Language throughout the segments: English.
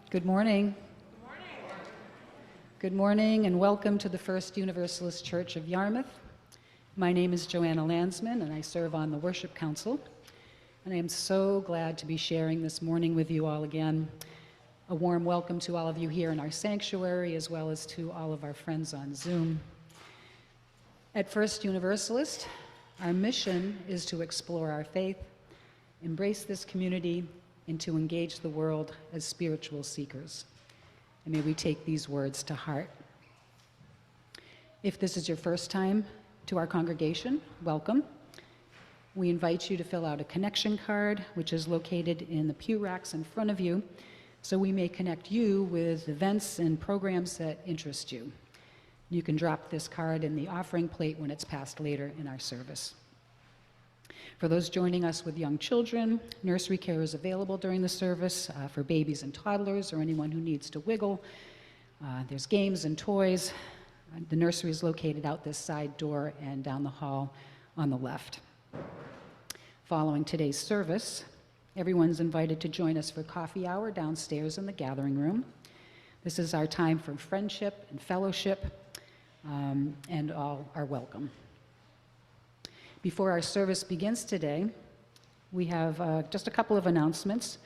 Good morning. Good morning and welcome to the First Universalist Church of Yarmouth. My name is Joanna Landsman and I serve on the Worship Council. And I am so glad to be sharing this morning with you all again. A warm welcome to all of you here in our sanctuary as well as to all of our friends on Zoom. At First Universalist, our mission is to explore our faith, embrace this community, and to engage the world as spiritual seekers. And may we take these words to heart. If this is your first time to our congregation, welcome. We invite you to fill out a connection card, which is located in the pew racks in front of you, so we may connect you with events and programs that interest you. You can drop this card in the offering plate when it's passed later in our service. For those joining us with young children, nursery care is available during the service for babies and toddlers or anyone who needs to wiggle. There's games and toys. The nursery is located out this side door and down the hall on the left. Following today's service, everyone's invited to join us for coffee hour downstairs in the gathering room. This is our time for friendship and fellowship, and all are welcome. Before our service begins today, we have just a couple of announcements.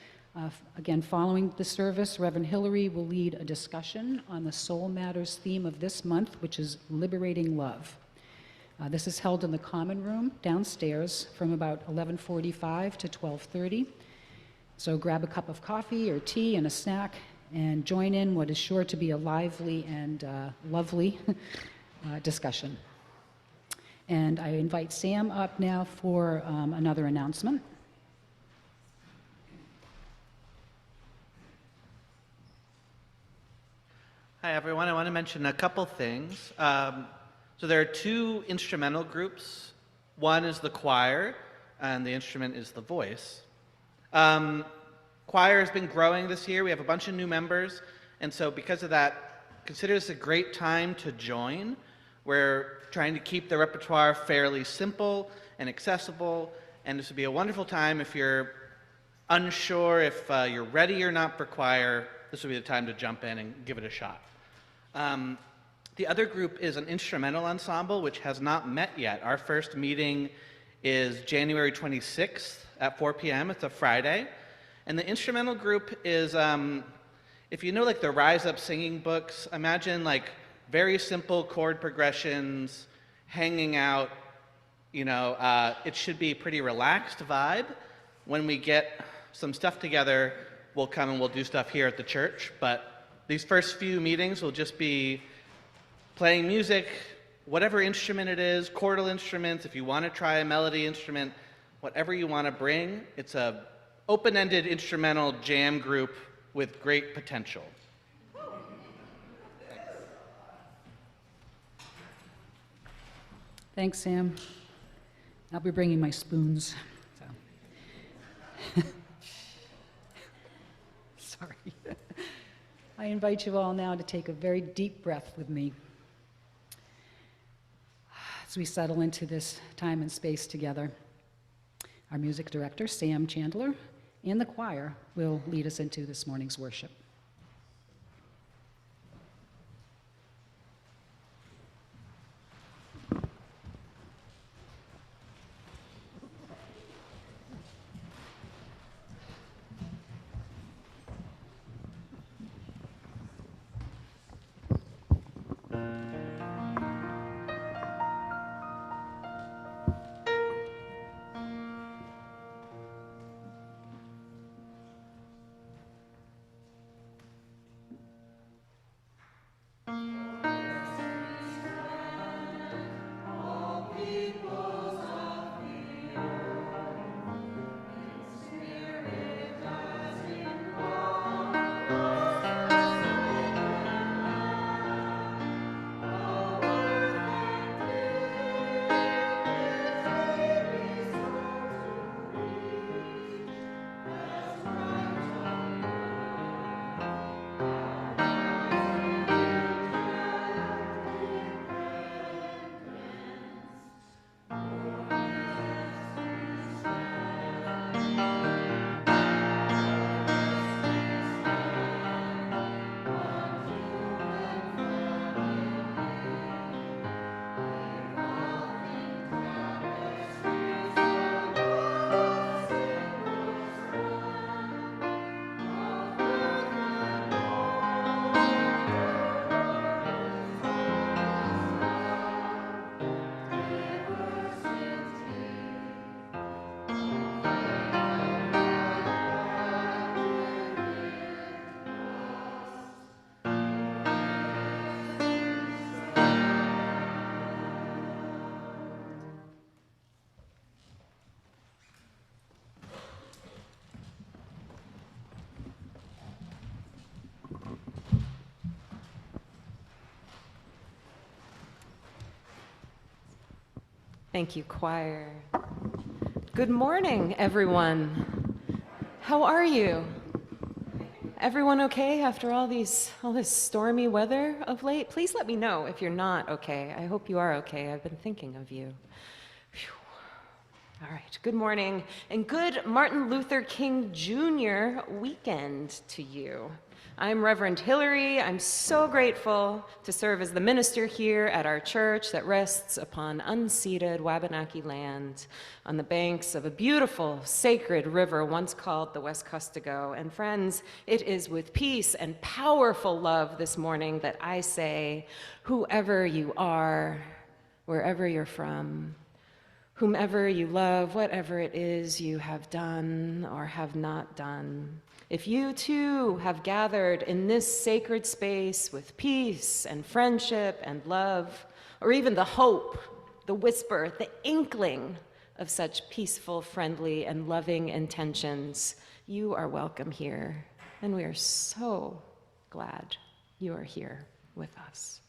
Again, following the service, Reverend Hillary will lead a discussion on the Soul Matters theme of this month, which is Liberating Love. This is held in the common room downstairs from about 11:45 to 12:30. So grab a cup of coffee or tea and a snack and join in what is sure to be a lively and lovely discussion. And I invite Sam up now for another announcement. Hi, everyone. I want to mention a couple things. So there are two instrumental groups. One is the choir, and the instrument is the voice. Choir has been growing this year. We have a bunch of new members, and so because of that, consider this a great time to join. We're trying to keep the repertoire fairly simple and accessible, and this would be a wonderful time if you're unsure if you're ready or not for choir. This would be the time to jump in and give it a shot. The other group is an instrumental ensemble, which has not met yet. Our first meeting is January 26th at 4 p.m. It's a Friday. And the instrumental group is, if you know like the Rise Up singing books, imagine like very simple chord progressions, hanging out, it should be a pretty relaxed vibe. When we get some stuff together, we'll come and we'll do stuff here at the church, but these first few meetings will just be playing music, whatever instrument it is, chordal instruments, if you want to try a melody instrument, whatever you want to bring. It's a open-ended instrumental jam group with great potential. Thanks, Sam. I'll be bringing my spoons. So. Sorry. I invite you all now to take a very deep breath with me as we settle into this time and space together. Our music director, Sam Chandler, and the choir will lead us into this morning's worship. Thank you, choir. Good morning, everyone. How are you? Everyone okay after all this stormy weather of late? Please let me know if you're not okay. I hope you are okay. I've been thinking of you. Phew. All right, good morning and good Martin Luther King Jr. weekend to you. I'm Reverend Hillary. I'm so grateful to serve as the minister here at our church that rests upon unceded Wabanaki land on the banks of a beautiful, sacred river once called the Wescustago. And friends, it is with peace and powerful love this morning that I say, whoever you are, wherever you're from, whomever you love, whatever it is you have done or have not done, if you too have gathered in this sacred space with peace and friendship and love, or even the hope, the whisper, the inkling of such peaceful, friendly, and loving intentions, you are welcome here. And we are so glad you are here with us.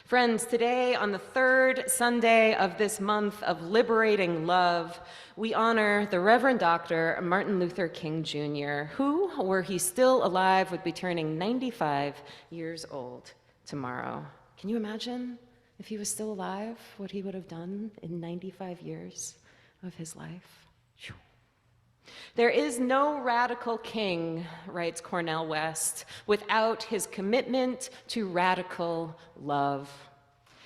Friends, today, on the third Sunday of this month of liberating love, we honor the Reverend Dr. Martin Luther King Jr., who, were he still alive, would be turning 95 years old tomorrow. Can you imagine if he was still alive, what he would have done in 95 years of his life? Whew. There is no radical king, writes Cornel West, without his commitment to radical love.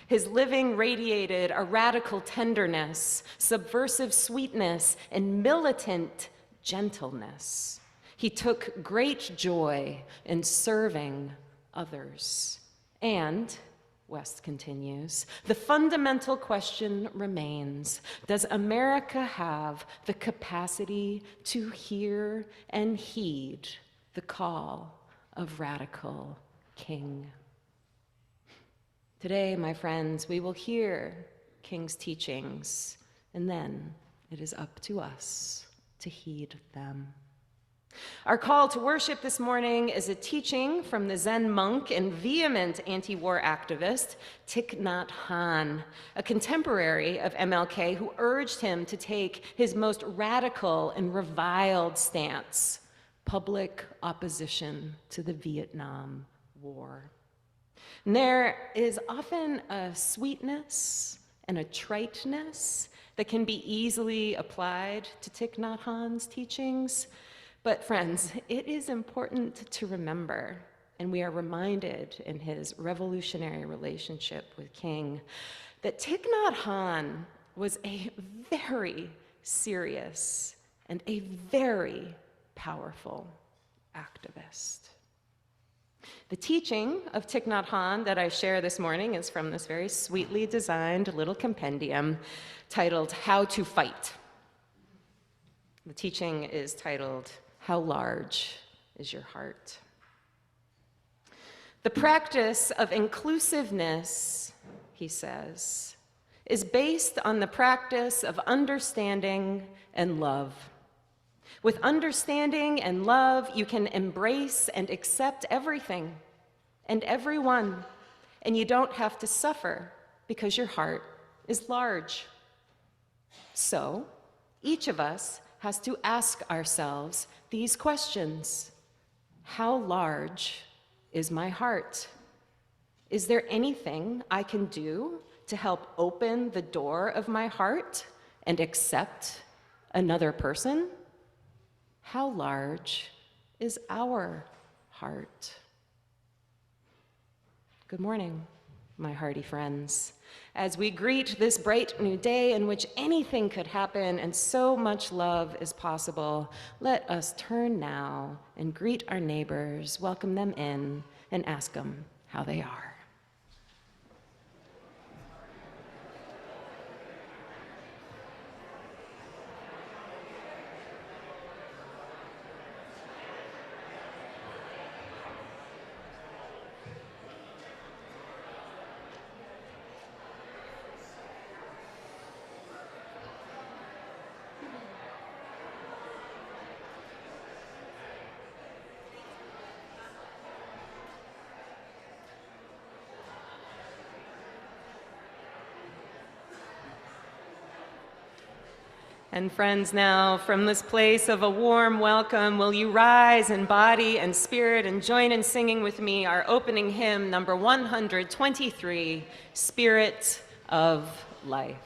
His living radiated a radical tenderness, subversive sweetness, and militant gentleness. He took great joy in serving others. And, West continues, the fundamental question remains, does America have the capacity to hear and heed the call of radical king? Today, my friends, we will hear King's teachings, and then it is up to us to heed them. Our call to worship this morning is a teaching from the Zen monk and vehement anti-war activist Thich Nhat Hanh, a contemporary of MLK who urged him to take his most radical and reviled stance, public opposition to the Vietnam War. And there is often a sweetness and a triteness that can be easily applied to Thich Nhat Hanh's teachings. But friends, it is important to remember, and we are reminded in his revolutionary relationship with King, that Thich Nhat Hanh was a very serious and a very powerful activist. The teaching of Thich Nhat Hanh that I share this morning is from this very sweetly designed little compendium titled How to Fight. The teaching is titled, How Large is Your Heart? The practice of inclusiveness, he says, is based on the practice of understanding and love. With understanding and love, you can embrace and accept everything and everyone, and you don't have to suffer because your heart is large. So, each of us has to ask ourselves these questions. How large is my heart? Is there anything I can do to help open the door of my heart and accept another person? How large is our heart? Good morning, my hearty friends. As we greet this bright new day in which anything could happen and so much love is possible, let us turn now and greet our neighbors, welcome them in, and ask them how they are. And friends, now from this place of a warm welcome, will you rise in body and spirit and join in singing with me our opening hymn, number 123, Spirit of Life.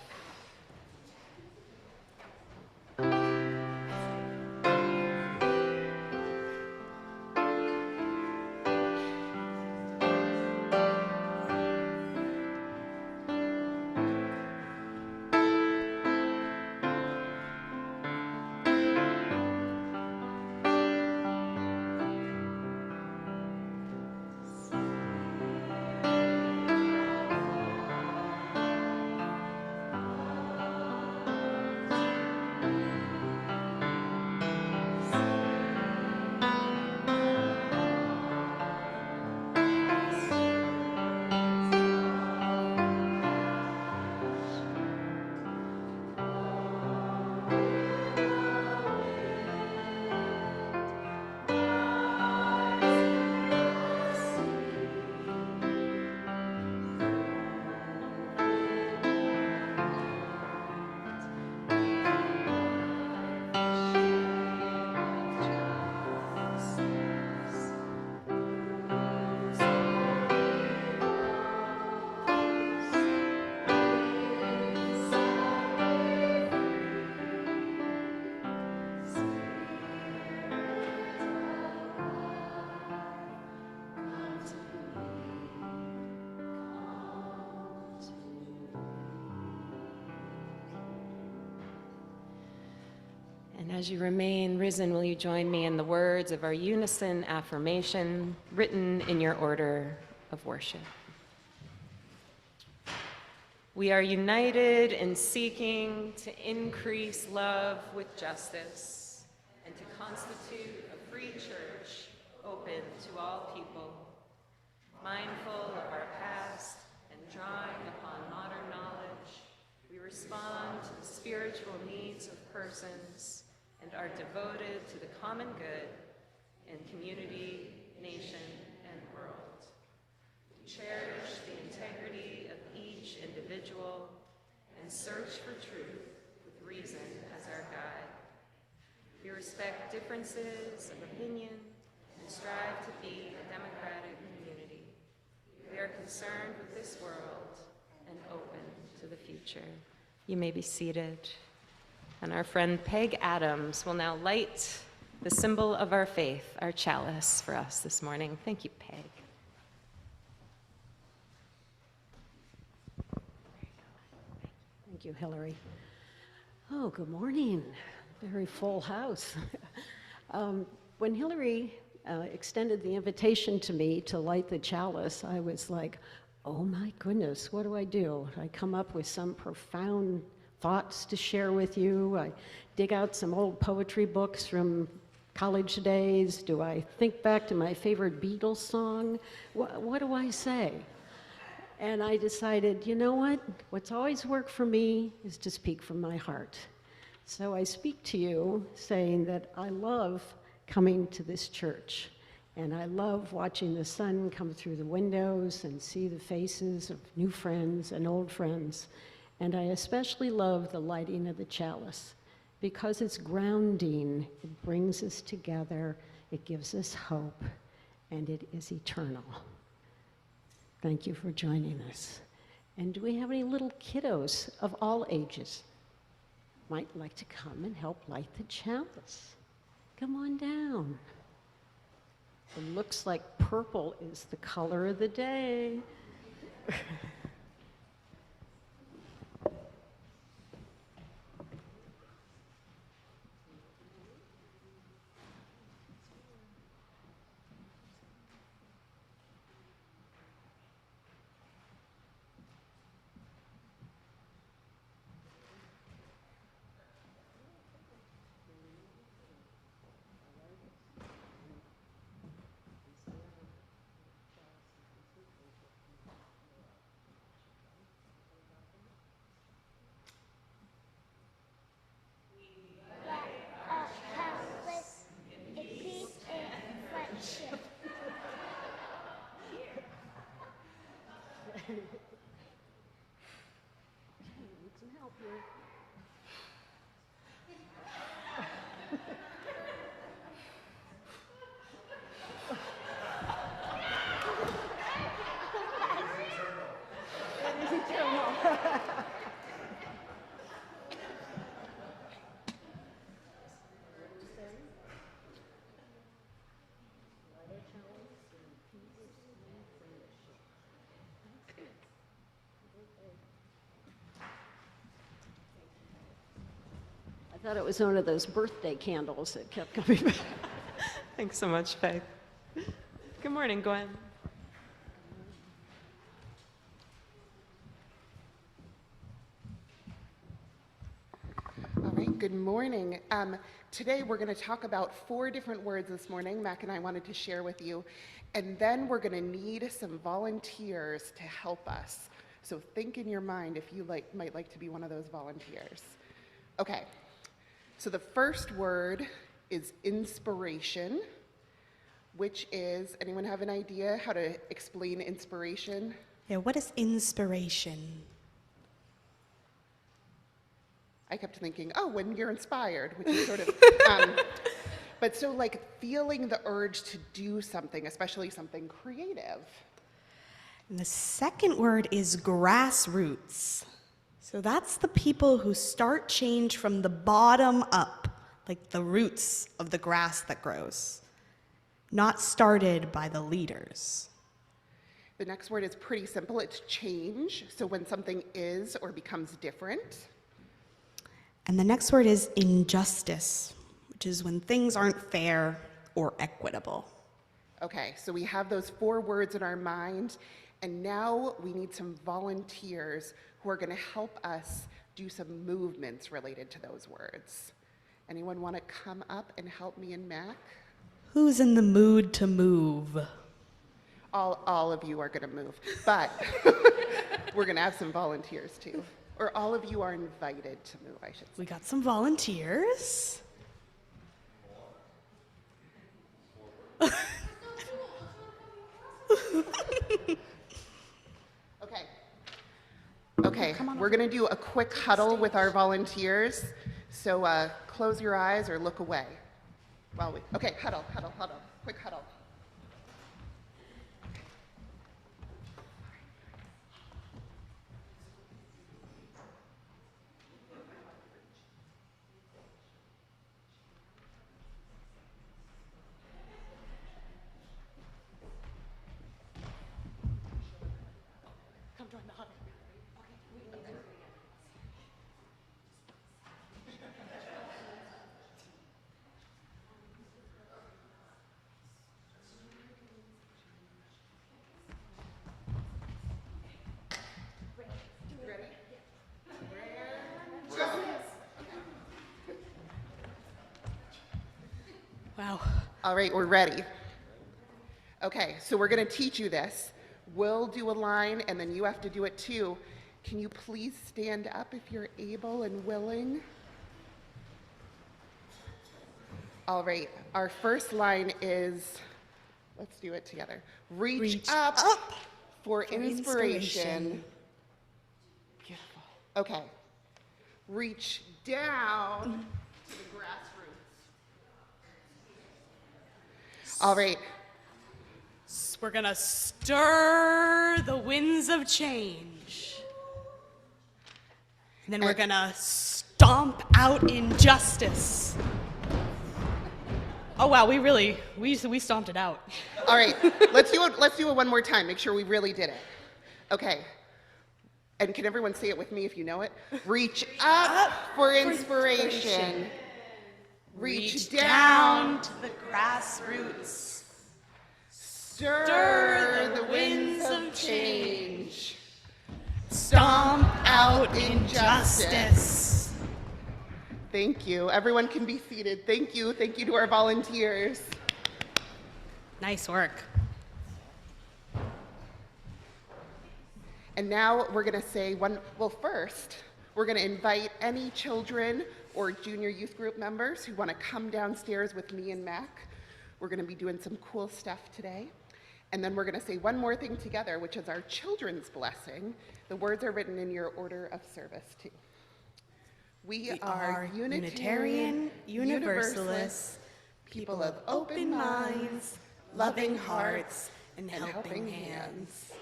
And as you remain risen, will you join me in the words of our unison affirmation written in your order of worship? We are united in seeking to increase love with justice and to constitute a free church open to all people, mindful of our past and drawing upon modern knowledge. We respond to the spiritual needs of persons and are devoted to the common good in community, nation, and world. We cherish the integrity of each individual and search for truth with reason as our guide. We respect differences of opinion and strive to be a democratic community. We are concerned with this world and open to the future. You may be seated. And our friend Peg Adams will now light the symbol of our faith, our chalice, for us this morning. Thank you, Peg. Thank you, Hillary. Oh, good morning. Very full house. When Hillary extended the invitation to me to light the chalice, I was like, oh my goodness, what do? I come up with some profound thoughts to share with you? I dig out some old poetry books from college days? Do I think back to my favorite Beatles song? What do I say? And I decided, you know what? What's always worked for me is to speak from my heart. So I speak to you saying that I love coming to this church. And I love watching the sun come through the windows and see the faces of new friends and old friends. And I especially love the lighting of the chalice because it's grounding. It brings us together. It gives us hope. And it is eternal. Thank you for joining us. And do we have any little kiddos of all ages? Might like to come and help light the chalice. Come on down. It looks like purple is the color of the day. thought it was one of those birthday candles that kept coming back. Thanks so much, Faith. Good morning, Gwen. All right, good morning. Today we're going to talk about 4 different words this morning, Mac and I wanted to share with you, and then we're going to need some volunteers to help us. So think in your mind if you might like to be one of those volunteers. Okay, so the first word is inspiration, which is, anyone have an idea how to explain inspiration? Yeah, what is inspiration? I kept thinking, oh, when you're inspired, which is sort of, but so like feeling the urge to do something, especially something creative. And the second word is grassroots. So that's the people who start change from the bottom up, like the roots of the grass that grows, not started by the leaders. The next word is pretty simple, it's change. So when something is or becomes different. And the next word is injustice, which is when things aren't fair or equitable. Okay, so we have those 4 words in our mind, and now we need some volunteers who are going to help us do some movements related to those words. Anyone want to come up and help me and Mac? Who's in the mood to move? All of you are going to move, but we're going to have some volunteers too. Or all of you are invited to move, I should say. We got some volunteers. Okay, we're going to do a quick huddle with our volunteers. So close your eyes or look away. Okay, huddle, quick huddle. Wow. All right, we're ready. Okay, so we're going to teach you this. We'll do a line, and then you have to do it too. Can you please stand up if you're able and willing? All right, our first line is, let's do it together. Reach up for inspiration. Beautiful. Okay. Reach down to the grassroots. All right. We're gonna stir the winds of change. And then we're gonna stomp out injustice. Oh wow, we stomped it out. All right, let's do it one more time. Make sure we really did it. Okay. And can everyone say it with me if you know it? Reach up for inspiration. Reach down to the grassroots. Stir the winds of change. Stomp out injustice. Thank you. Everyone can be seated. Thank you. Thank you to our volunteers. Nice work. And now we're going to say first, we're going to invite any children or junior youth group members who want to come downstairs with me and Mac. We're going to be doing some cool stuff today. And then we're going to say one more thing together, which is our children's blessing. The words are written in your order of service, too. We are Unitarian, Universalist, people of open minds, loving hearts, and helping hands.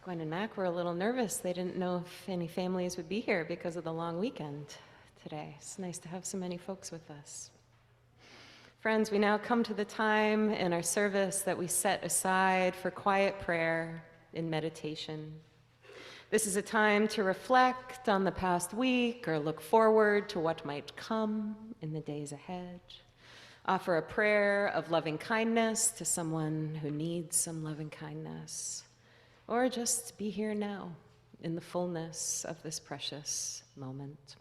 Gwen and Mac were a little nervous. They didn't know if any families would be here because of the long weekend today. It's nice to have so many folks with us. Friends, we now come to the time in our service that we set aside for quiet prayer and meditation. This is a time to reflect on the past week or look forward to what might come in the days ahead. Offer a prayer of loving kindness to someone who needs some loving kindness, or just be here now in the fullness of this precious moment.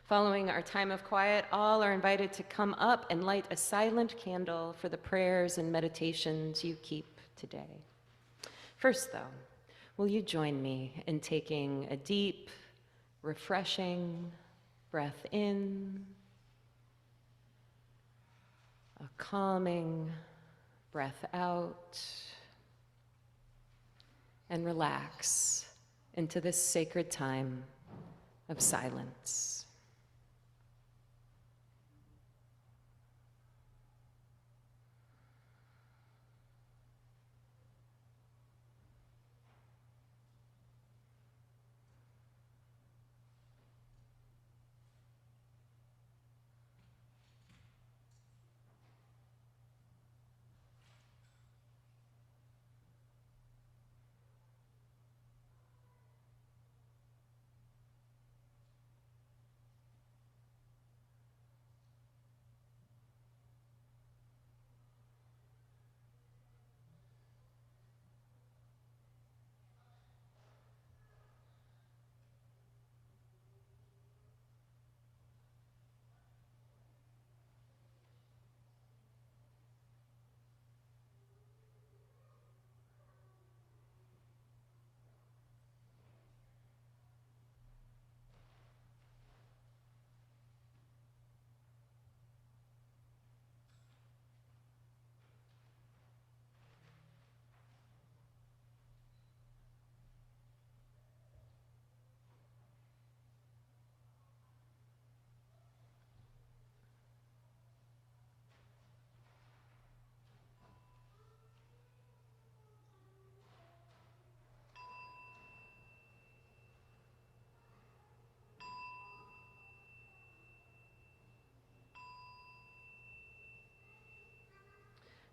Following our time of quiet, all are invited to come up and light a silent candle for the prayers and meditations you keep today. First, though, will you join me in taking a deep, refreshing breath in, a calming breath out, and relax into this sacred time of silence.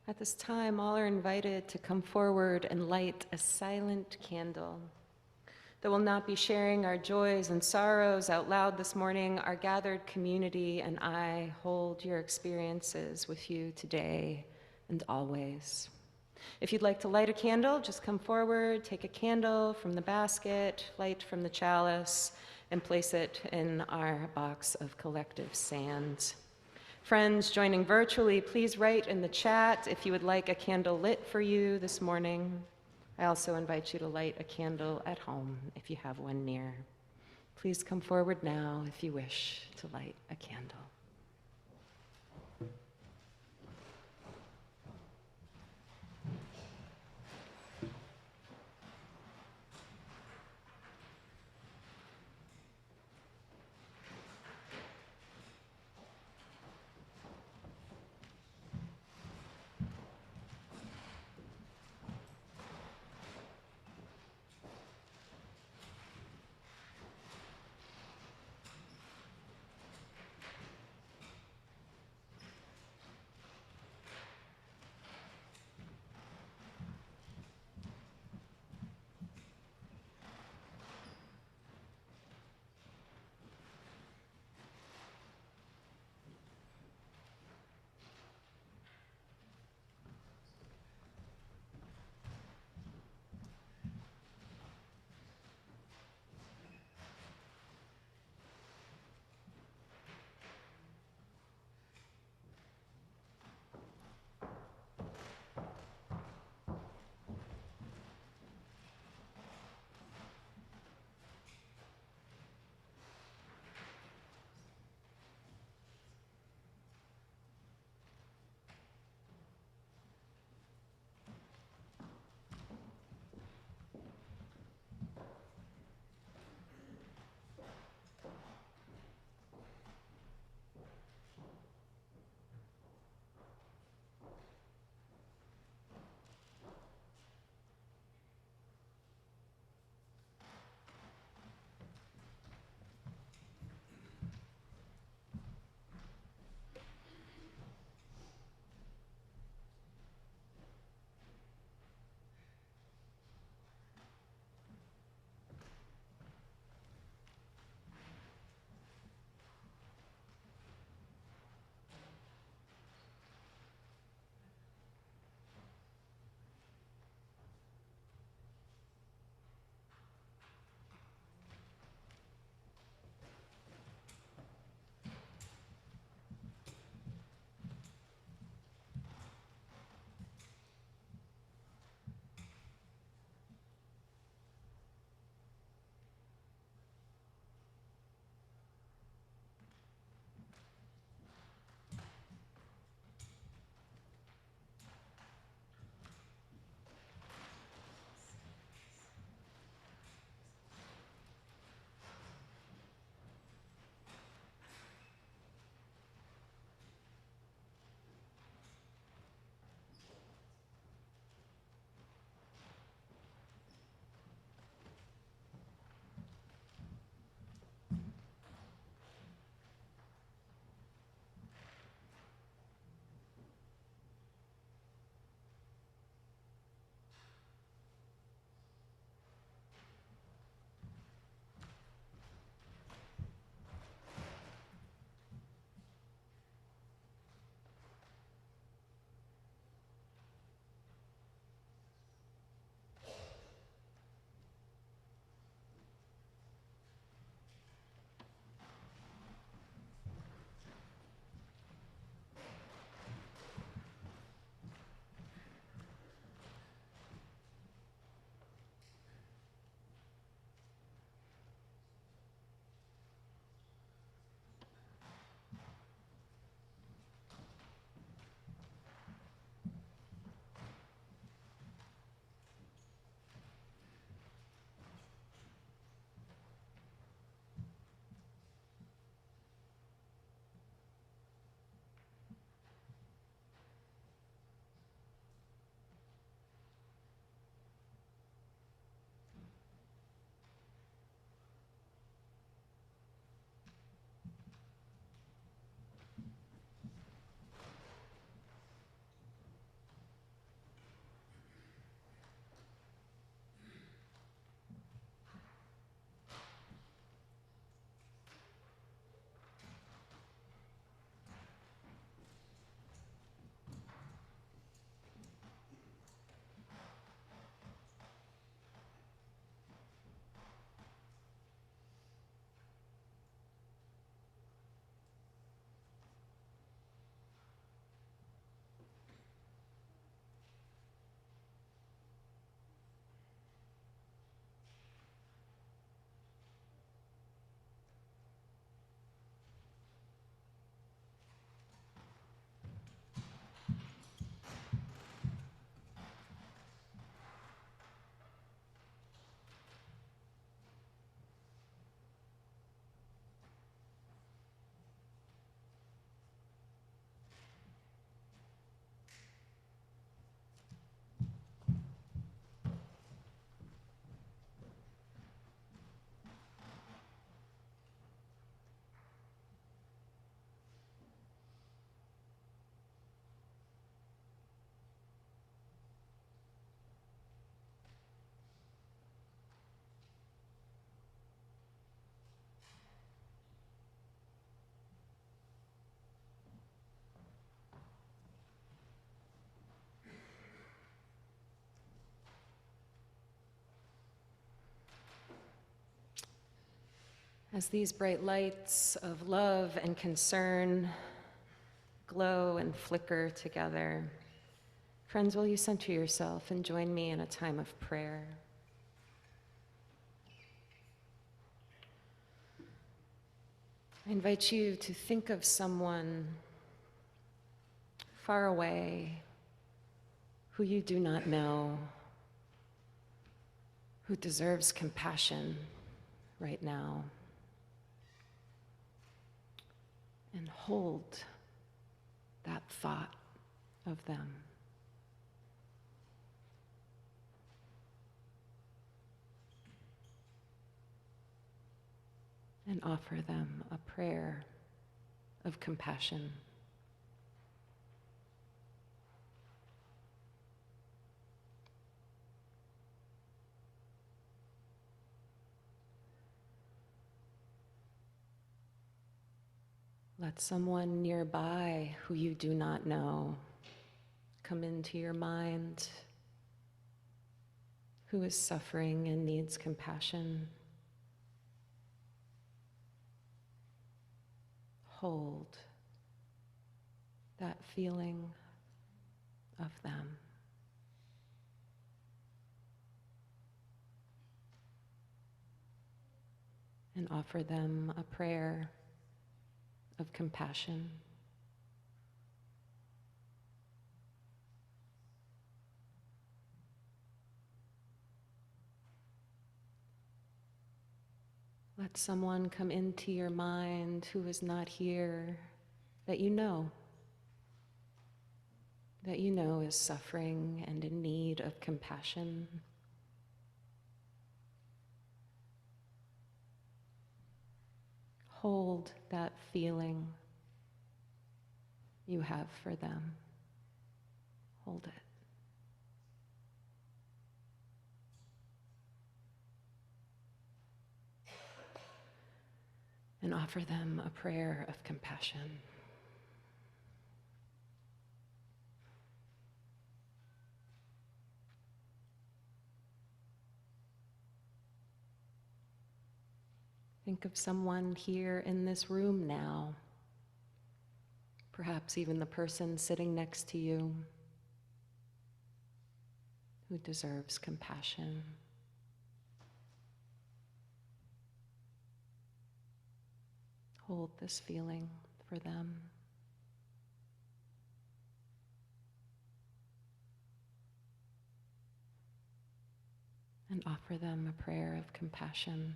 At this time, all are invited to come forward and light a silent candle. Though we'll not be sharing our joys and sorrows out loud this morning, our gathered community and I hold your experiences with you today and always. If you'd like to light a candle, just come forward, take a candle from the basket, light from the chalice, and place it in our box of collective sand. Friends joining virtually, please write in the chat if you would like a candle lit for you this morning. I also invite you to light a candle at home if you have one near. Please come forward now if you wish to light a candle. As these bright lights of love and concern glow and flicker together, friends, will you center yourself and join me in a time of prayer? I invite you to think of someone far away who you do not know, who deserves compassion right now. And hold that thought of them. And offer them a prayer of compassion. Let someone nearby who you do not know come into your mind, who is suffering and needs compassion. Hold that feeling of them. And offer them a prayer of compassion. Let someone come into your mind who is not here, that you know is suffering and in need of compassion. Hold that feeling you have for them. Hold it. And offer them a prayer of compassion. Think of someone here in this room now, perhaps even the person sitting next to you, who deserves compassion. Hold this feeling for them. And offer them a prayer of compassion.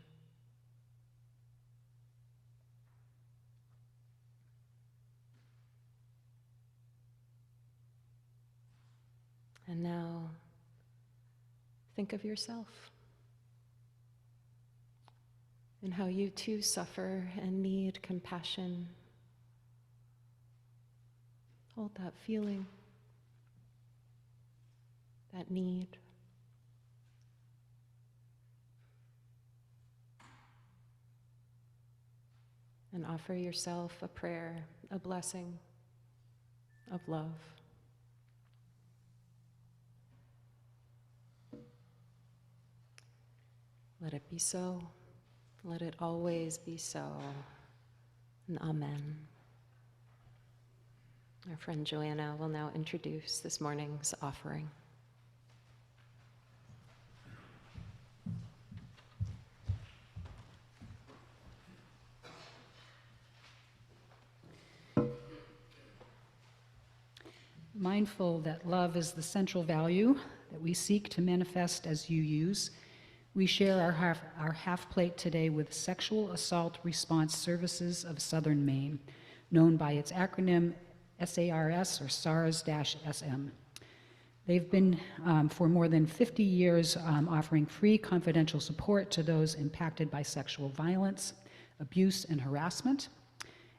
And now, think of yourself and how you too suffer and need compassion. Hold that feeling, that need. And offer yourself a prayer, a blessing of love. Let it be so. Let it always be so. And amen. Our friend Joanna will now introduce this morning's offering. Mindful that love is the central value that we seek to manifest as you use, we share our half plate today with Sexual Assault Response Services of Southern Maine, known by its acronym SARS or SARS-SM. They've been for more than 50 years offering free confidential support to those impacted by sexual violence, abuse and harassment,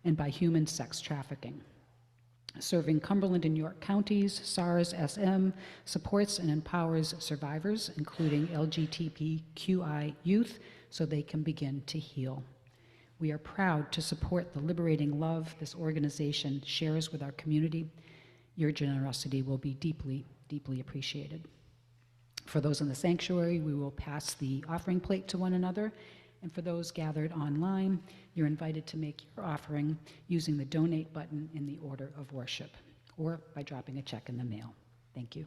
and by human sex trafficking. Serving Cumberland and York counties, SARS-SM supports and empowers survivors, including LGBTQI youth, so they can begin to heal. We are proud to support the liberating love this organization shares with our community. Your generosity will be deeply, deeply appreciated. For those in the sanctuary, we will pass the offering plate to one another, And for those gathered online, you're invited to make your offering using the donate button in the order of worship or by dropping a check in the mail. Thank you.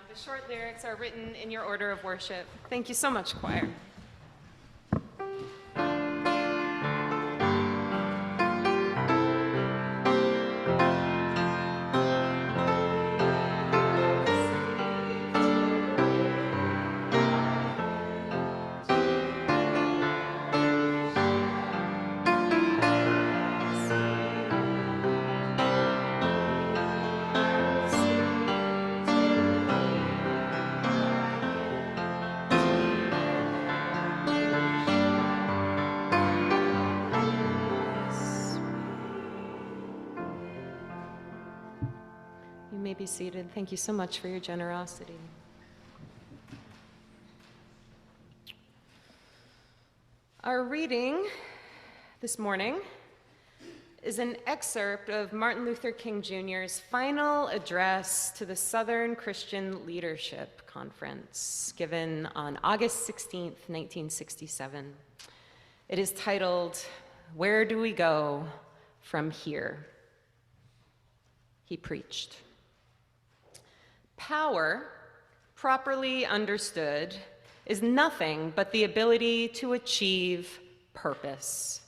The short lyrics are written in your order of worship. Thank you so much, choir. You may be seated. Thank you so much for your generosity. Our reading this morning is an excerpt of Martin Luther King Jr.'s final address to the Southern Christian Leadership Conference, given on August 16th, 1967. It is titled, "Where Do We Go From Here?" He preached. Power, properly understood, is nothing but the ability to achieve purpose.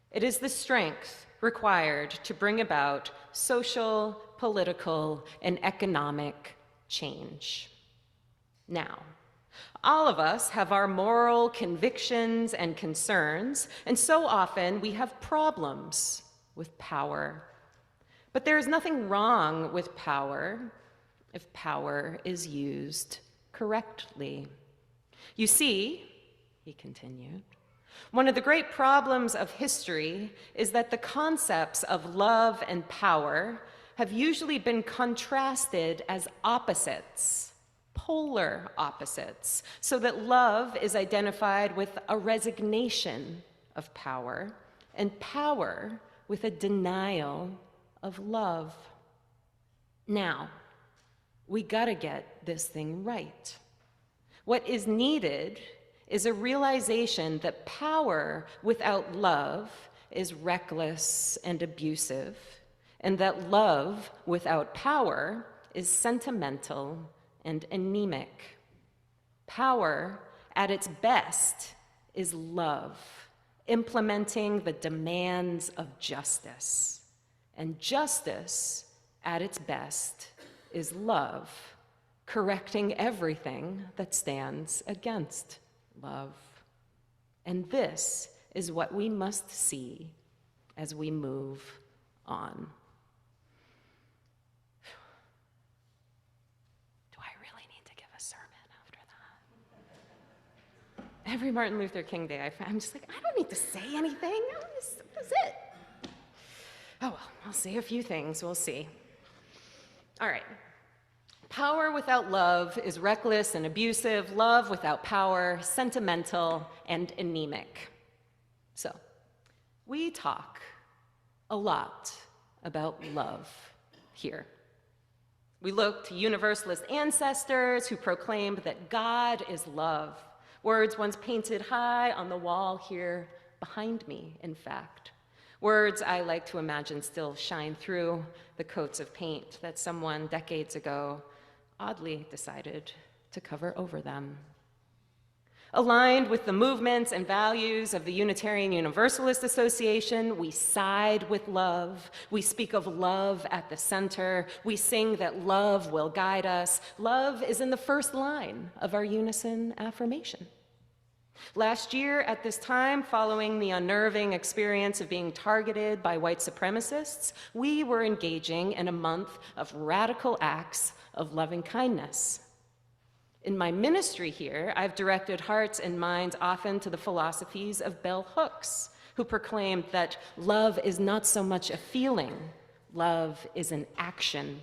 It is the strength required to bring about social, political, and economic change. Now, all of us have our moral convictions and concerns, and so often we have problems with power. But there is nothing wrong with power if power is used correctly. You see, he continued. One of the great problems of history is that the concepts of love and power have usually been contrasted as opposites, polar opposites, so that love is identified with a resignation of power, and power with a denial of love. Now, we gotta get this thing right. What is needed is a realization that power without love is reckless and abusive, and that love without power is sentimental and anemic. Power, at its best, is love, implementing the demands of justice. And justice, at its best, is love, correcting everything that stands against love. And this is what we must see as we move on. Do I really need to give a sermon after that? Every Martin Luther King Day, I'm just like, I don't need to say anything. This is it. Oh, well, I'll say a few things. We'll see. All right. Power without love is reckless and abusive. Love without power, sentimental and anemic. So, we talk a lot about love here. We look to Universalist ancestors who proclaimed that God is love, words once painted high on the wall here behind me, in fact. Words I like to imagine still shine through the coats of paint that someone decades ago oddly decided to cover over them. Aligned with the movements and values of the Unitarian Universalist Association, we side with love. We speak of love at the center. We sing that love will guide us. Love is in the first line of our unison affirmation. Last year, at this time, following the unnerving experience of being targeted by white supremacists, we were engaging in a month of radical acts of loving kindness. In my ministry here, I've directed hearts and minds often to the philosophies of bell hooks, who proclaimed that love is not so much a feeling, love is an action.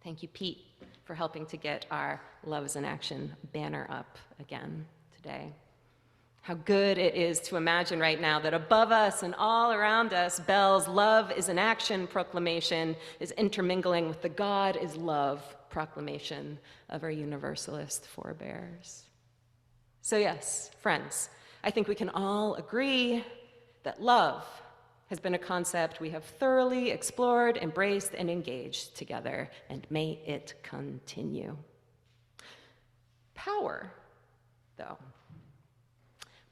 Thank you, Pete, for helping to get our Love is an Action banner up again today. How good it is to imagine right now that above us and all around us, Bell's Love is an Action proclamation is intermingling with the God is Love proclamation of our Universalist forebears. So yes, friends, I think we can all agree that love has been a concept we have thoroughly explored, embraced, and engaged together, and may it continue. Power, though.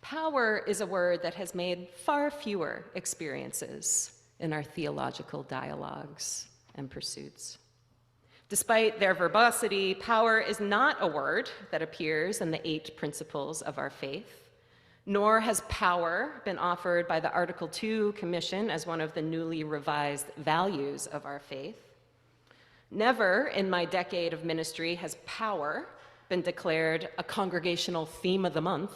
Power is a word that has made far fewer experiences in our theological dialogues and pursuits. Despite their verbosity, power is not a word that appears in the 8 principles of our faith, nor has power been offered by the Article 2 Commission as one of the newly revised values of our faith. Never in my decade of ministry has power been declared a congregational theme of the month.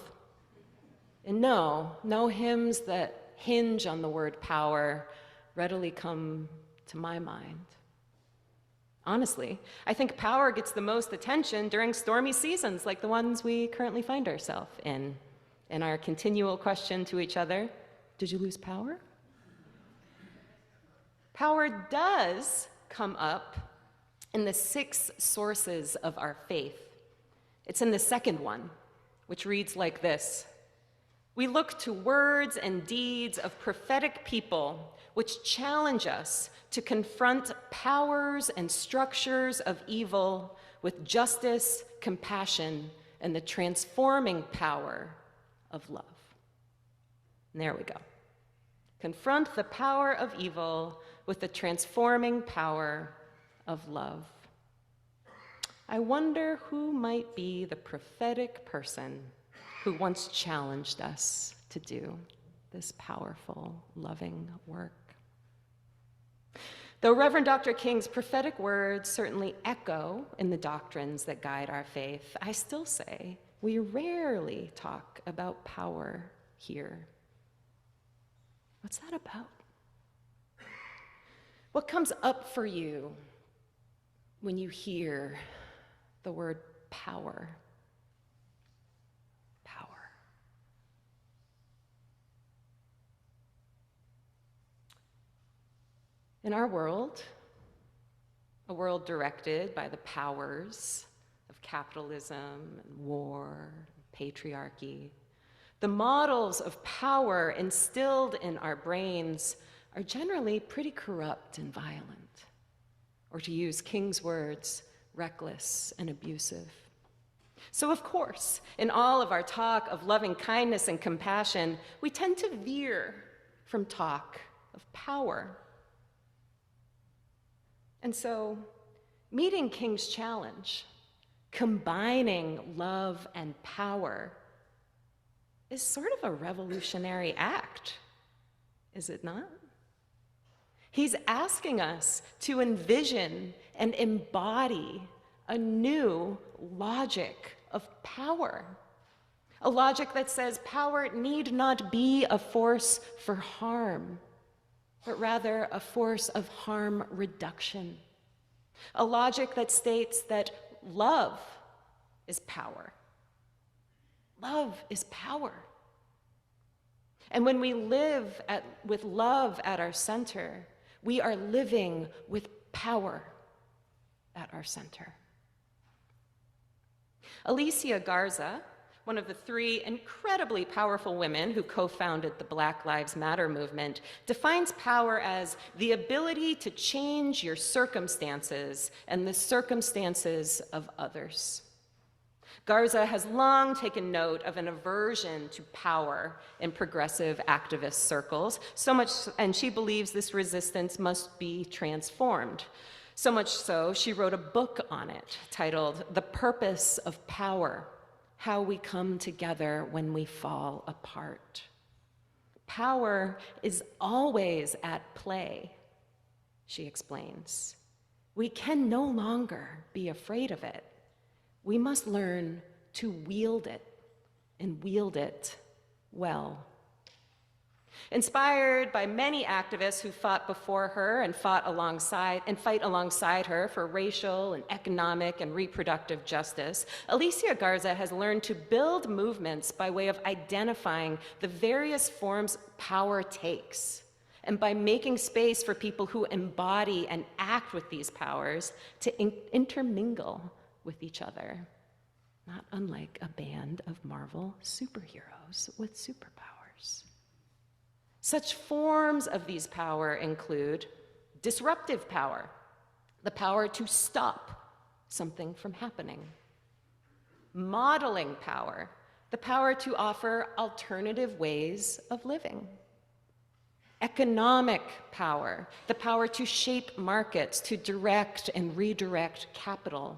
And no hymns that hinge on the word power readily come to my mind. Honestly, I think power gets the most attention during stormy seasons like the ones we currently find ourselves in. And our continual question to each other, did you lose power? Power does come up in the 6 sources of our faith. It's in the second one, which reads like this. We look to words and deeds of prophetic people which challenge us to confront powers and structures of evil with justice, compassion, and the transforming power of love. And there we go. Confront the power of evil with the transforming power of love. I wonder who might be the prophetic person who once challenged us to do this powerful, loving work. Though Reverend Dr. King's prophetic words certainly echo in the doctrines that guide our faith, I still say we rarely talk about power here. What's that about? What comes up for you when you hear the word power? Power. In our world, a world directed by the powers of capitalism and war, patriarchy, the models of power instilled in our brains are generally pretty corrupt and violent, or to use King's words, reckless and abusive. So of course, in all of our talk of loving kindness and compassion, we tend to veer from talk of power. And so, meeting King's challenge, combining love and power, is sort of a revolutionary act, is it not? He's asking us to envision and embody a new logic of power. A logic that says power need not be a force for harm, but rather a force of harm reduction. A logic that states that love is power. Love is power. And when we live with love at our center, we are living with power at our center. Alicia Garza, one of the 3 incredibly powerful women who co-founded the Black Lives Matter movement, defines power as the ability to change your circumstances and the circumstances of others. Garza has long taken note of an aversion to power in progressive activist circles, so much, and she believes this resistance must be transformed. So much so, she wrote a book on it titled The Purpose of Power: How We Come Together When We Fall Apart. Power is always at play, she explains. We can no longer be afraid of it. We must learn to wield it, and wield it well. Inspired by many activists who fought before her and fight alongside her for racial and economic and reproductive justice, Alicia Garza has learned to build movements by way of identifying the various forms power takes, and by making space for people who embody and act with these powers to intermingle with each other, not unlike a band of Marvel superheroes with superpowers. Such forms of these power include disruptive power, the power to stop something from happening; modeling power, the power to offer alternative ways of living; economic power, the power to shape markets, to direct and redirect capital;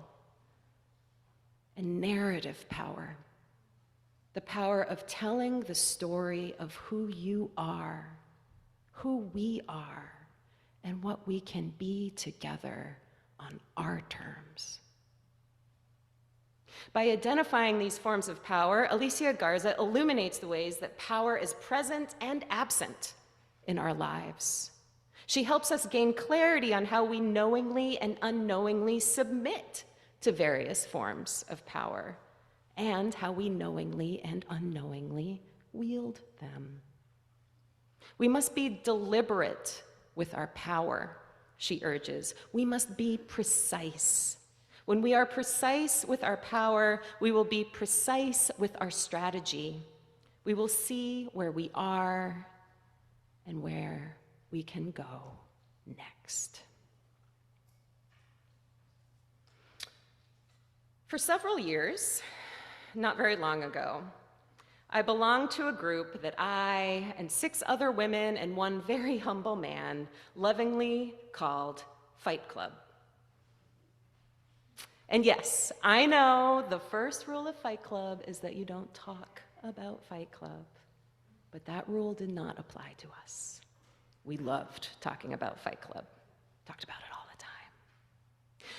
and narrative power, the power of telling the story of who you are, who we are, and what we can be together on our terms. By identifying these forms of power, Alicia Garza illuminates the ways that power is present and absent in our lives. She helps us gain clarity on how we knowingly and unknowingly submit to various forms of power, and how we knowingly and unknowingly wield them. We must be deliberate with our power, she urges. We must be precise. When we are precise with our power, we will be precise with our strategy. We will see where we are and where we can go next. For several years, not very long ago, I belonged to a group that I and 6 other women and 1 very humble man lovingly called Fight Club. And yes, I know the first rule of Fight Club is that you don't talk about Fight Club, but that rule did not apply to us. We loved talking about Fight Club, talked about it all the time.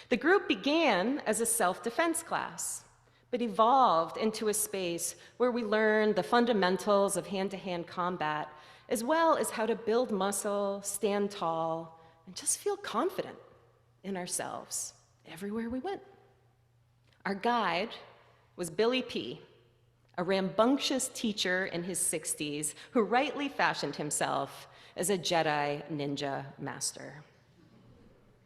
The group began as a self-defense class, but evolved into a space where we learned the fundamentals of hand-to-hand combat, as well as how to build muscle, stand tall, and just feel confident in ourselves everywhere we went. Our guide was Billy P., a rambunctious teacher in his 60s who rightly fashioned himself as a Jedi ninja master.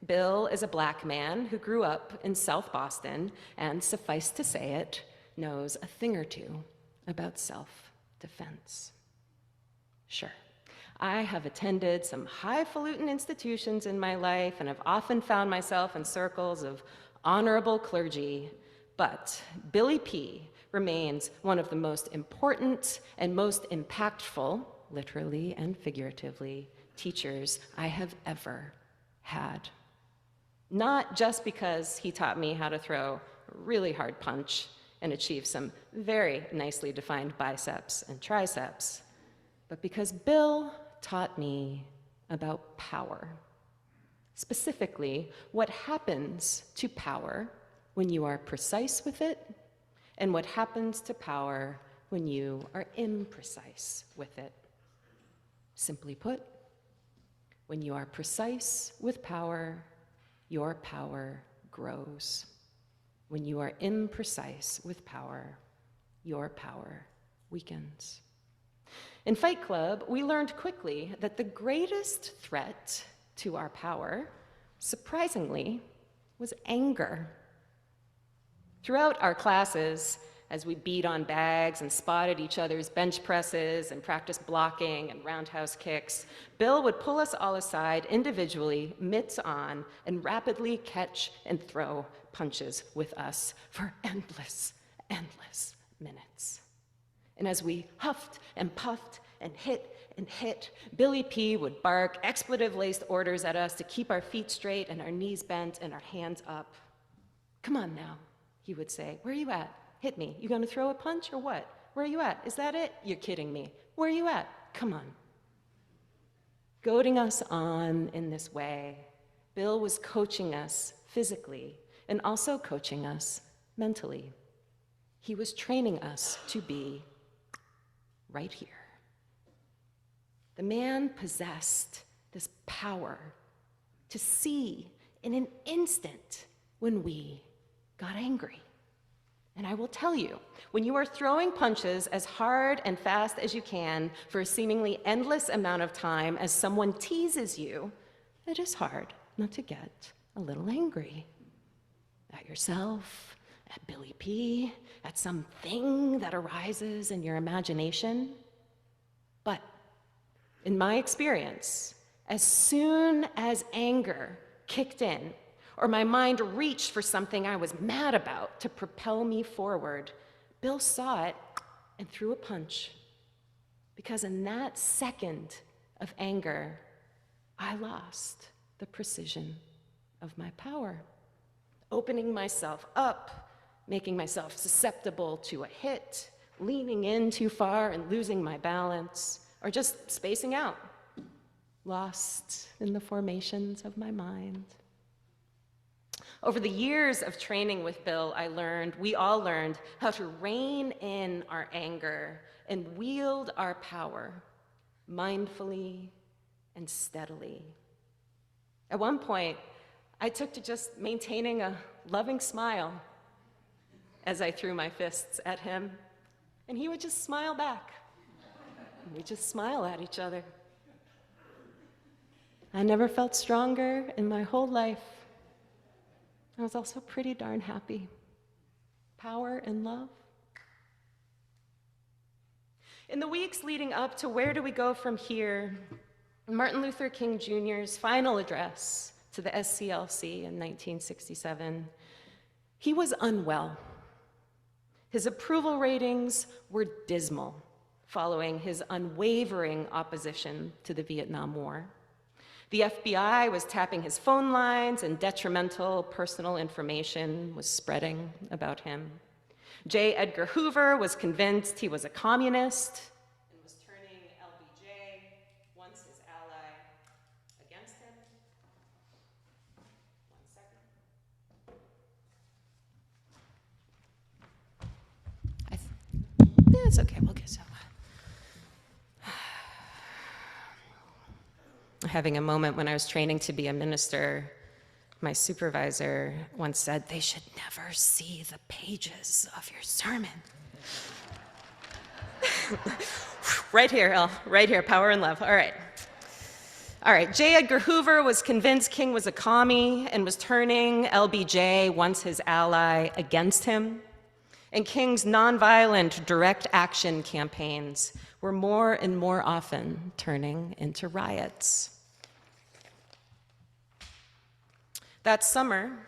Bill is a Black man who grew up in South Boston and, suffice to say it, knows a thing or two about self-defense. Sure, I have attended some highfalutin institutions in my life and have often found myself in circles of honorable clergy, but Billy P. remains one of the most important and most impactful, literally and figuratively, teachers I have ever had. Not just because he taught me how to throw a really hard punch and achieve some very nicely defined biceps and triceps, but because Bill taught me about power. Specifically, what happens to power when you are precise with it, and what happens to power when you are imprecise with it. Simply put, when you are precise with power, your power grows. When you are imprecise with power, your power weakens. In Fight Club, we learned quickly that the greatest threat to our power, surprisingly, was anger. Throughout our classes, as we beat on bags and spotted each other's bench presses and practiced blocking and roundhouse kicks, Bill would pull us all aside individually, mitts on, and rapidly catch and throw punches with us for endless, endless minutes. And as we huffed and puffed and hit, Billy P. would bark expletive-laced orders at us to keep our feet straight and our knees bent and our hands up. "Come on now," he would say. "Where are you at? Hit me. You gonna throw a punch or what? Where are you at? Is that it? You're kidding me. Where are you at? Come on." Goading us on in this way, Bill was coaching us physically and also coaching us mentally. He was training us to be right here. The man possessed this power to see in an instant when we got angry. And I will tell you, when you are throwing punches as hard and fast as you can for a seemingly endless amount of time as someone teases you, it is hard not to get a little angry at yourself, at Billy P., at something that arises in your imagination. But in my experience, as soon as anger kicked in, or my mind reached for something I was mad about to propel me forward, Bill saw it and threw a punch. Because in that second of anger, I lost the precision of my power, opening myself up, making myself susceptible to a hit, leaning in too far and losing my balance, or just spacing out, lost in the formations of my mind. Over the years of training with Bill, we all learned how to rein in our anger and wield our power mindfully and steadily. At one point, I took to just maintaining a loving smile as I threw my fists at him, and he would just smile back. And we'd just smile at each other. I never felt stronger in my whole life. I was also pretty darn happy. Power and love. In the weeks leading up to where do we go from here, Martin Luther King Jr.'s final address to the SCLC in 1967, he was unwell. His approval ratings were dismal following his unwavering opposition to the Vietnam War. The FBI was tapping his phone lines, and detrimental personal information was spreading about him. J. Edgar Hoover was convinced he was a communist and was turning LBJ, once his ally, against him. 1 second. It's okay, we'll get some. Having a moment when I was training to be a minister, my supervisor once said, "They should never see the pages of your sermon." Right here, Elle, right here, power and love. All right. All right, J. Edgar Hoover was convinced King was a commie and was turning LBJ, once his ally, against him. And King's nonviolent direct action campaigns were more and more often turning into riots. That summer,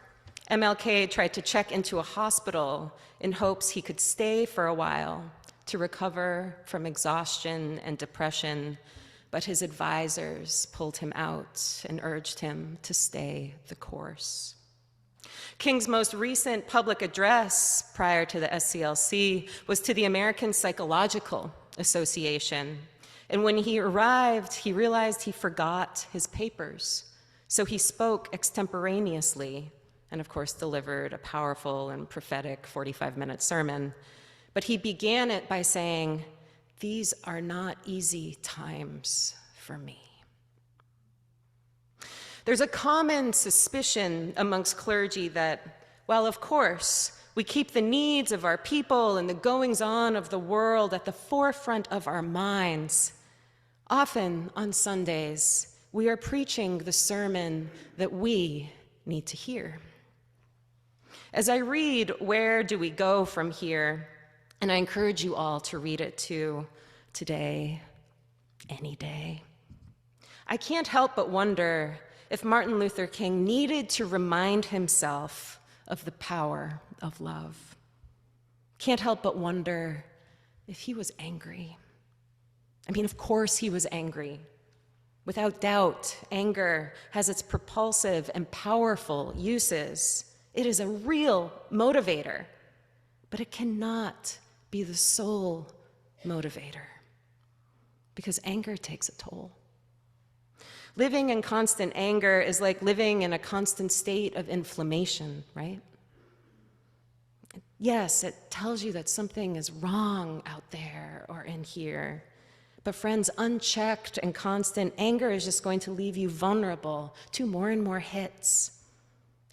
MLK tried to check into a hospital in hopes he could stay for a while to recover from exhaustion and depression, but his advisors pulled him out and urged him to stay the course. King's most recent public address prior to the SCLC was to the American Psychological Association. And when he arrived, he realized he forgot his papers. So he spoke extemporaneously and, of course, delivered a powerful and prophetic 45-minute sermon. But he began it by saying, "These are not easy times for me." There's a common suspicion amongst clergy that, while of course we keep the needs of our people and the goings-on of the world at the forefront of our minds, often on Sundays we are preaching the sermon that we need to hear. As I read Where Do We Go From Here, and I encourage you all to read it too, today, any day, I can't help but wonder if Martin Luther King needed to remind himself of the power of love. Can't help but wonder if he was angry. I mean, of course he was angry. Without doubt, anger has its propulsive and powerful uses. It is a real motivator, but it cannot be the sole motivator, because anger takes a toll. Living in constant anger is like living in a constant state of inflammation, right? Yes, it tells you that something is wrong out there or in here. But friends, unchecked and constant anger is just going to leave you vulnerable to more and more hits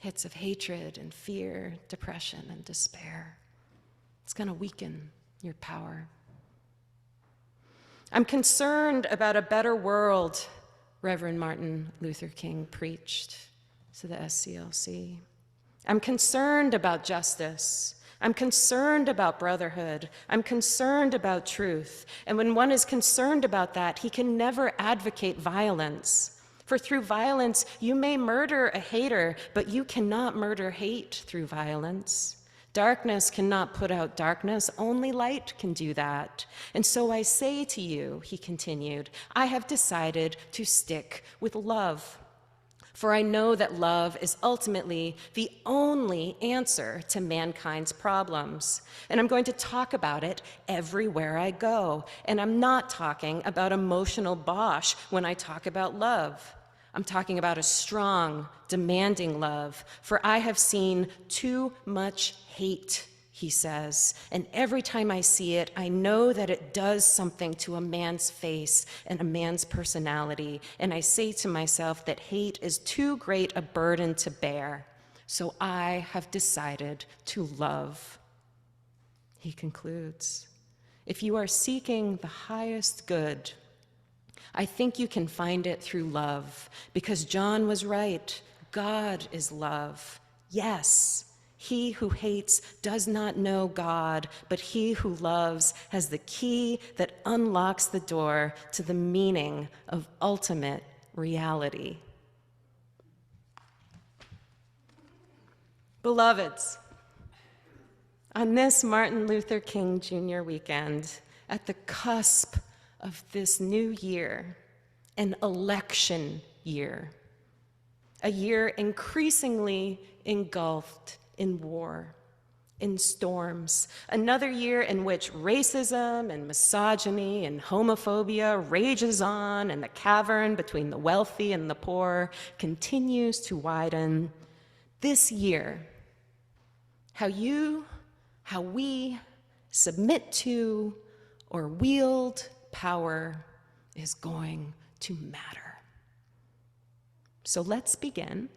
of hatred and fear, depression and despair. It's going to weaken your power. I'm concerned about a better world, Reverend Martin Luther King preached to the SCLC. I'm concerned about justice. I'm concerned about brotherhood. I'm concerned about truth. And when one is concerned about that, he can never advocate violence. For through violence, you may murder a hater, but you cannot murder hate through violence. Darkness cannot put out darkness, only light can do that. And so I say to you, he continued, I have decided to stick with love. For I know that love is ultimately the only answer to mankind's problems. And I'm going to talk about it everywhere I go. And I'm not talking about emotional bosh when I talk about love. I'm talking about a strong, demanding love, for I have seen too much hate, he says, and every time I see it, I know that it does something to a man's face and a man's personality, and I say to myself that hate is too great a burden to bear, so I have decided to love. He concludes, if you are seeking the highest good, I think you can find it through love, because John was right. God is love. Yes, he who hates does not know God, but he who loves has the key that unlocks the door to the meaning of ultimate reality. Beloveds, on this Martin Luther King Jr. weekend, at the cusp of this new year, an election year, a year increasingly engulfed in war, in storms, another year in which racism and misogyny and homophobia rages on and the cavern between the wealthy and the poor continues to widen. This year, how we submit to, or wield power is going to matter. So let's begin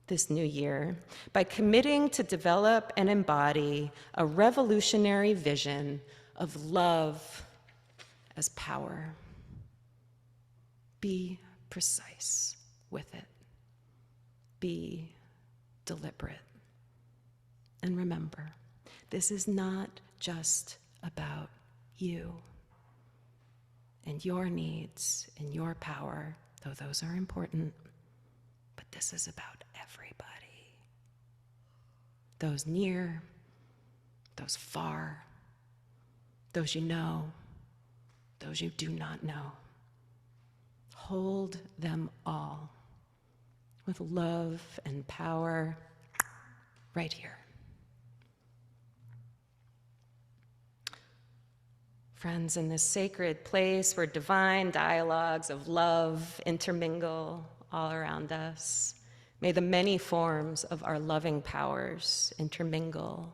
this new year by committing to develop and embody a revolutionary vision of love as power. Be precise with it. Be deliberate. And remember, this is not just about you and your needs and your power, though those are important, but this is about everybody. Those near, those far, those you know, those you do not know. Hold them all with love and power right here. Friends, in this sacred place where divine dialogues of love intermingle all around us, may the many forms of our loving powers intermingle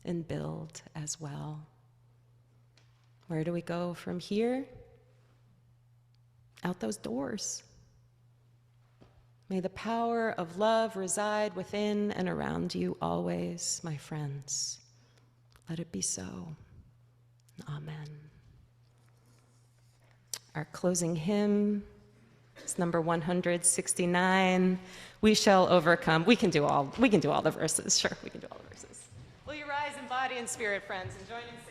and build as well. Where do we go from here? Out those doors. May the power of love reside within and around you always, my friends. Let it be so. Amen. Our closing hymn is number 169. We shall overcome. We can do all the verses. Sure, we can do all the verses. Will you rise in body and spirit, friends, and join in singing?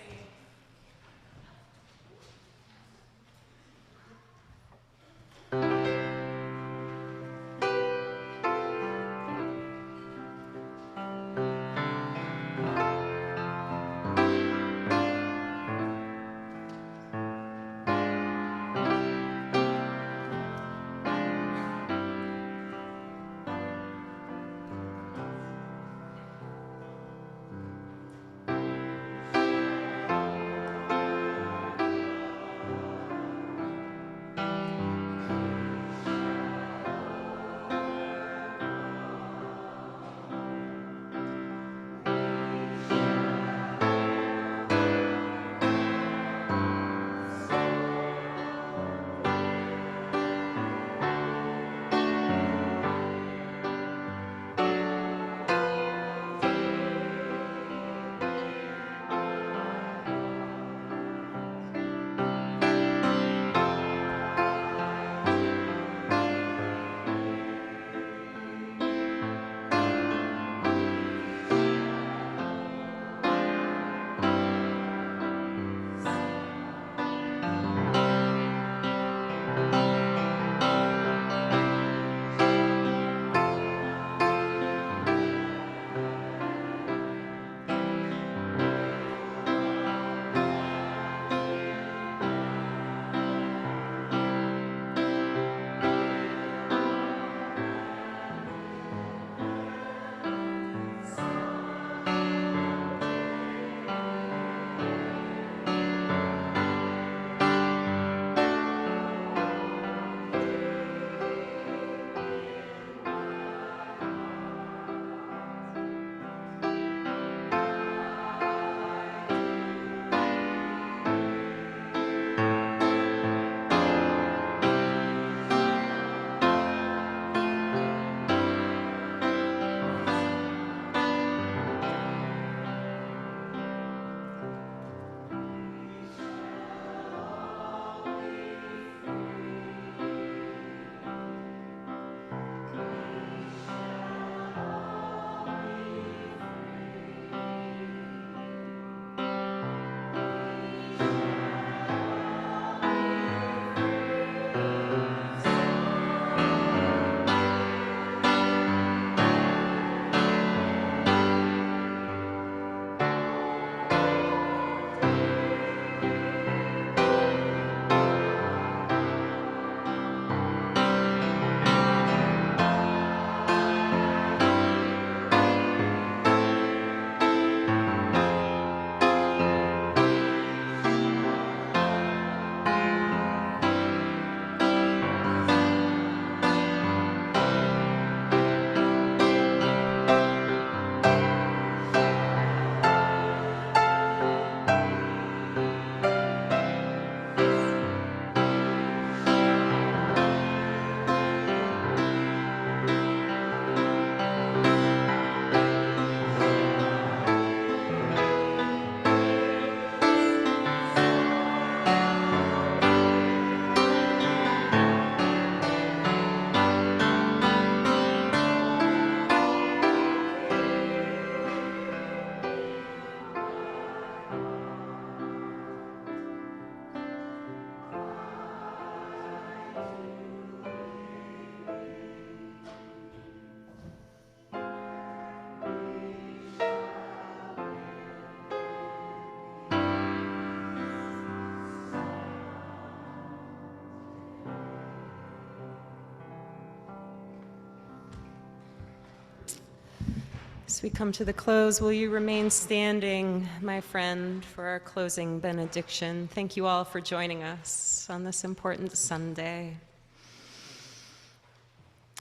As we come to the close, will you remain standing, my friend, for our closing benediction? Thank you all for joining us on this important Sunday.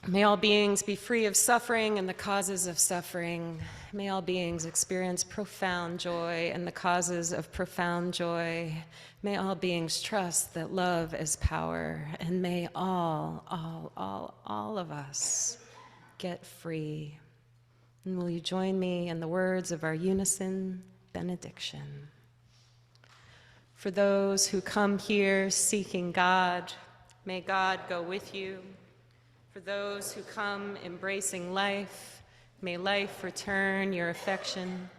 May all beings be free of suffering and the causes of suffering. May all beings experience profound joy and the causes of profound joy. May all beings trust that love is power. And may all of us get free. And will you join me in the words of our unison benediction? For those who come here seeking God, may God go with you. For those who come embracing life, may life return your affection.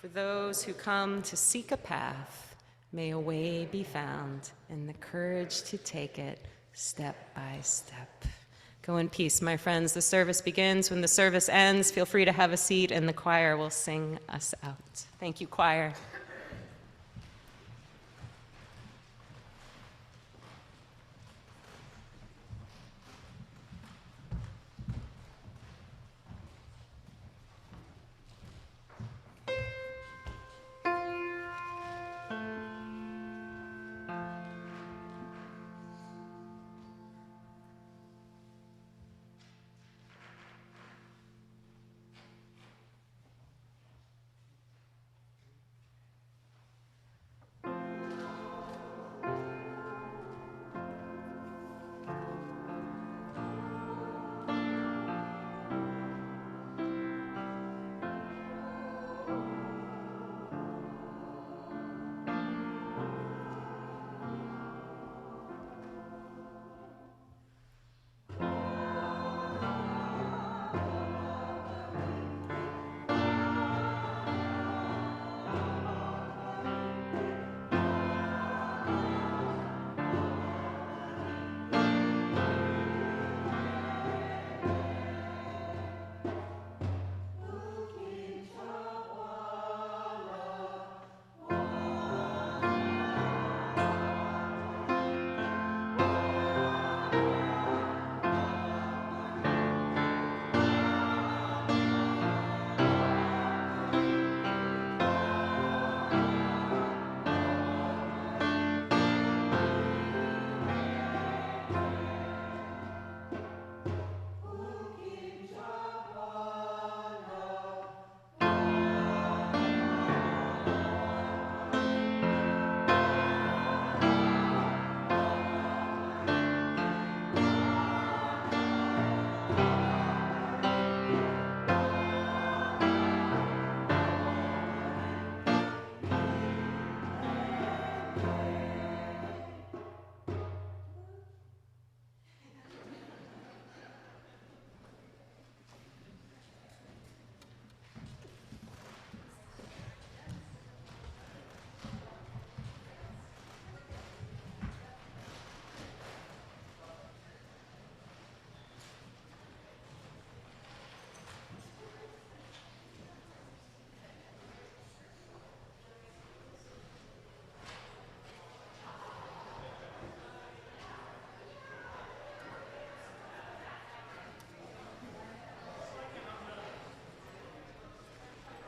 For those who come to seek a path, may a way be found and the courage to take it step by step. Go in peace, my friends. The service begins. When the service ends, feel free to have a seat and the choir will sing us out. Thank you, choir.